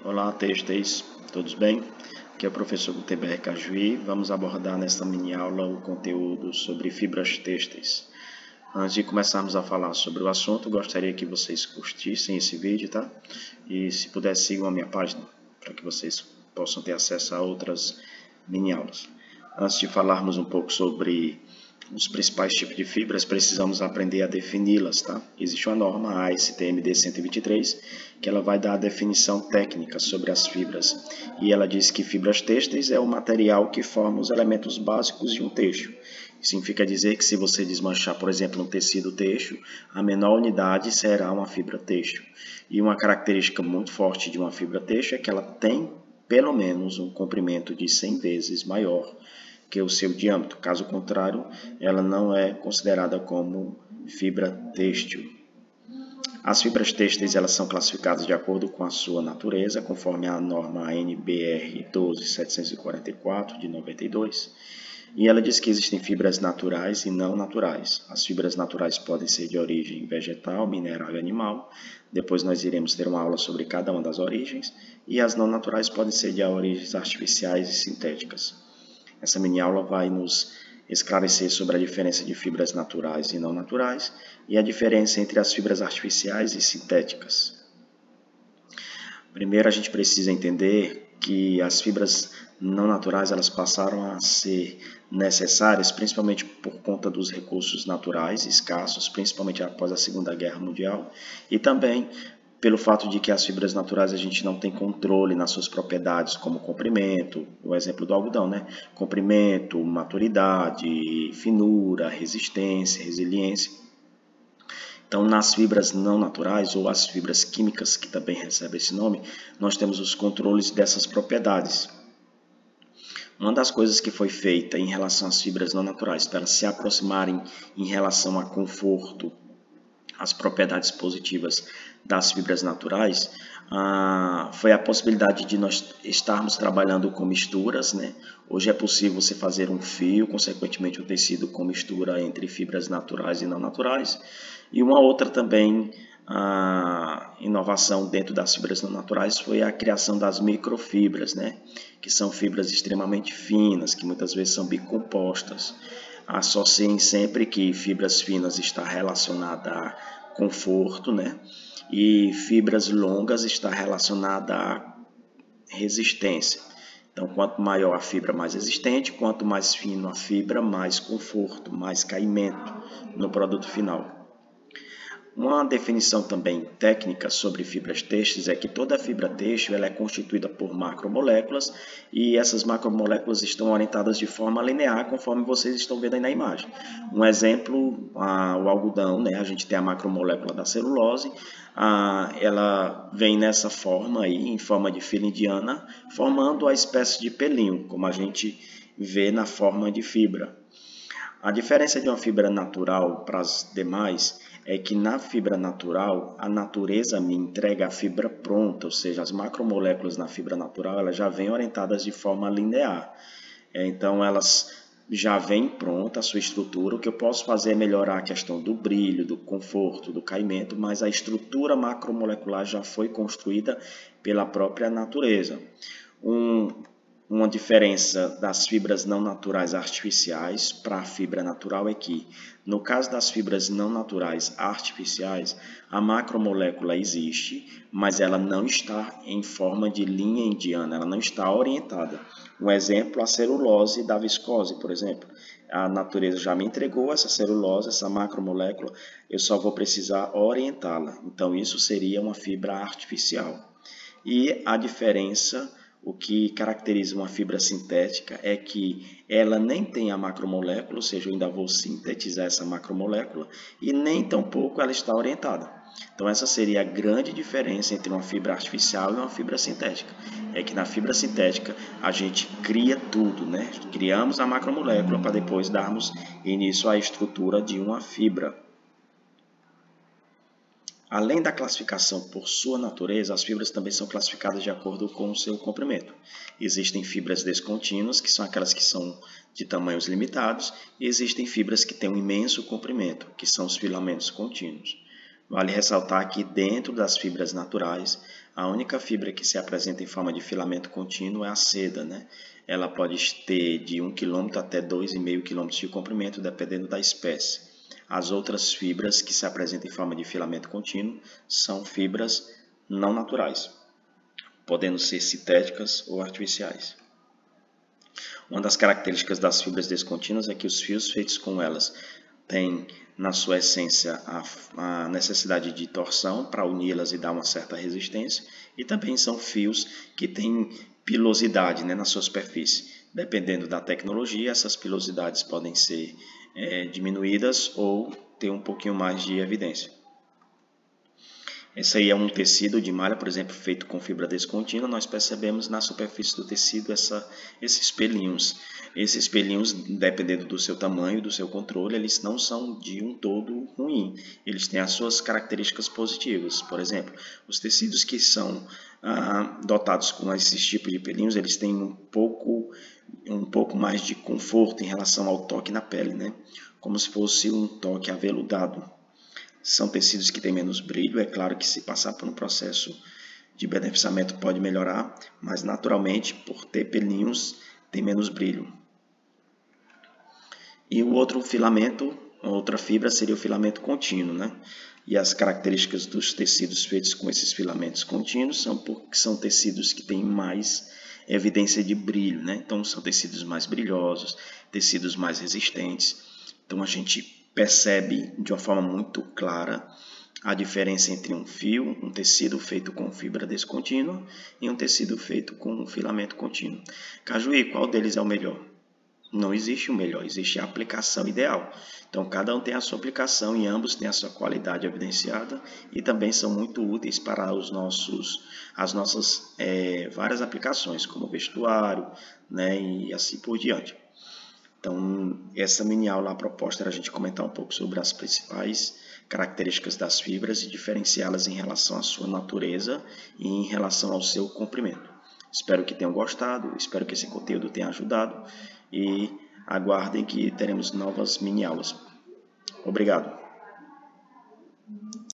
Olá, têxteis, todos bem? Aqui é o professor Gutenberg Cajuí. Vamos abordar nesta mini aula o conteúdo sobre fibras têxteis. Antes de começarmos a falar sobre o assunto, gostaria que vocês curtissem esse vídeo, tá? E se puder, sigam a minha página, para que vocês possam ter acesso a outras mini aulas. Antes de falarmos um pouco sobre os principais tipos de fibras, precisamos aprender a defini-las, tá? Existe uma norma, a ASTM-D 123, que ela vai dar a definição técnica sobre as fibras. E ela diz que fibras têxteis é o material que forma os elementos básicos de um têxtil. Significa dizer que se você desmanchar, por exemplo, um tecido têxtil, a menor unidade será uma fibra têxtil. E uma característica muito forte de uma fibra têxtil é que ela tem pelo menos um comprimento de 100 vezes maior que o seu diâmetro. Caso contrário, ela não é considerada como fibra têxtil. As fibras têxteis elas são classificadas de acordo com a sua natureza, conforme a norma ANBR 12744 de 92. E ela diz que existem fibras naturais e não naturais. As fibras naturais podem ser de origem vegetal, mineral e animal. Depois nós iremos ter uma aula sobre cada uma das origens. E as não naturais podem ser de origens artificiais e sintéticas. Essa mini aula vai nos esclarecer sobre a diferença de fibras naturais e não naturais e a diferença entre as fibras artificiais e sintéticas. Primeiro, a gente precisa entender que as fibras não naturais elas passaram a ser necessárias principalmente por conta dos recursos naturais escassos, principalmente após a Segunda Guerra Mundial, e também pelo fato de que as fibras naturais a gente não tem controle nas suas propriedades, como comprimento, o exemplo do algodão, né? Comprimento, maturidade, finura, resistência, resiliência. Então, nas fibras não naturais, ou as fibras químicas, que também recebem esse nome, nós temos os controles dessas propriedades. Uma das coisas que foi feita em relação às fibras não naturais, para elas se aproximarem em relação a conforto, as propriedades positivas das fibras naturais, foi a possibilidade de nós estarmos trabalhando com misturas, né? Hoje é possível você fazer um fio, consequentemente um tecido com mistura entre fibras naturais e não naturais. E uma outra também inovação dentro das fibras não naturais foi a criação das microfibras, né? Que são fibras extremamente finas, que muitas vezes são bicompostas. Associem sempre que fibras finas está relacionada a conforto, né? E fibras longas está relacionada a resistência. Então, quanto maior a fibra, mais resistente, quanto mais fino a fibra, mais conforto, mais caimento no produto final. Uma definição também técnica sobre fibras têxteis é que toda fibra têxtil ela é constituída por macromoléculas e essas macromoléculas estão orientadas de forma linear, conforme vocês estão vendo aí na imagem. Um exemplo, o algodão, né? A gente tem a macromolécula da celulose, ela vem nessa forma aí, em forma de fila indiana, formando a espécie de pelinho, como a gente vê na forma de fibra. A diferença de uma fibra natural para as demais é que na fibra natural, a natureza me entrega a fibra pronta, ou seja, as macromoléculas na fibra natural elas já vêm orientadas de forma linear. Então, elas já vêm pronta a sua estrutura. O que eu posso fazer é melhorar a questão do brilho, do conforto, do caimento, mas a estrutura macromolecular já foi construída pela própria natureza. Uma diferença das fibras não naturais artificiais para a fibra natural é que, no caso das fibras não naturais artificiais, a macromolécula existe, mas ela não está em forma de linha indiana, ela não está orientada. Um exemplo, a celulose da viscose, por exemplo. A natureza já me entregou essa celulose, essa macromolécula, eu só vou precisar orientá-la. Então, isso seria uma fibra artificial. E a diferença, o que caracteriza uma fibra sintética é que ela nem tem a macromolécula, ou seja, eu ainda vou sintetizar essa macromolécula, e nem tampouco ela está orientada. Então essa seria a grande diferença entre uma fibra artificial e uma fibra sintética. É que na fibra sintética a gente cria tudo, né? Criamos a macromolécula para depois darmos início à estrutura de uma fibra. Além da classificação por sua natureza, as fibras também são classificadas de acordo com o seu comprimento. Existem fibras descontínuas, que são aquelas que são de tamanhos limitados, e existem fibras que têm um imenso comprimento, que são os filamentos contínuos. Vale ressaltar que dentro das fibras naturais, a única fibra que se apresenta em forma de filamento contínuo é a seda, né? Ela pode ter de 1 km até 2,5 km de comprimento, dependendo da espécie. As outras fibras que se apresentam em forma de filamento contínuo são fibras não naturais, podendo ser sintéticas ou artificiais. Uma das características das fibras descontínuas é que os fios feitos com elas têm, na sua essência, a necessidade de torção para uni-las e dar uma certa resistência, e também são fios que têm pilosidade, né, na sua superfície. Dependendo da tecnologia, essas pilosidades podem ser diminuídas ou ter um pouquinho mais de evidência. Esse aí é um tecido de malha, por exemplo, feito com fibra descontínua. Nós percebemos na superfície do tecido esses pelinhos. Esses pelinhos, dependendo do seu tamanho, do seu controle, eles não são de um todo ruim. Eles têm as suas características positivas. Por exemplo, os tecidos que são dotados com esses tipos de pelinhos, eles têm um pouco mais de conforto em relação ao toque na pele, né? Como se fosse um toque aveludado. São tecidos que têm menos brilho, é claro que se passar por um processo de beneficiamento pode melhorar, mas naturalmente, por ter pelinhos, tem menos brilho. E o outro filamento, outra fibra, seria o filamento contínuo, né? E as características dos tecidos feitos com esses filamentos contínuos são porque são tecidos que têm mais evidência de brilho, né? Então são tecidos mais brilhosos, tecidos mais resistentes. Então a gente percebe de uma forma muito clara a diferença entre um fio, um tecido feito com fibra descontínua e um tecido feito com um filamento contínuo. Cajuí, qual deles é o melhor? Não existe o melhor, existe a aplicação ideal. Então cada um tem a sua aplicação e ambos têm a sua qualidade evidenciada e também são muito úteis para as nossas várias aplicações, como vestuário, né, e assim por diante. Então, essa mini aula, a proposta era a gente comentar um pouco sobre as principais características das fibras e diferenciá-las em relação à sua natureza e em relação ao seu comprimento. Espero que tenham gostado, espero que esse conteúdo tenha ajudado e aguardem que teremos novas mini aulas. Obrigado.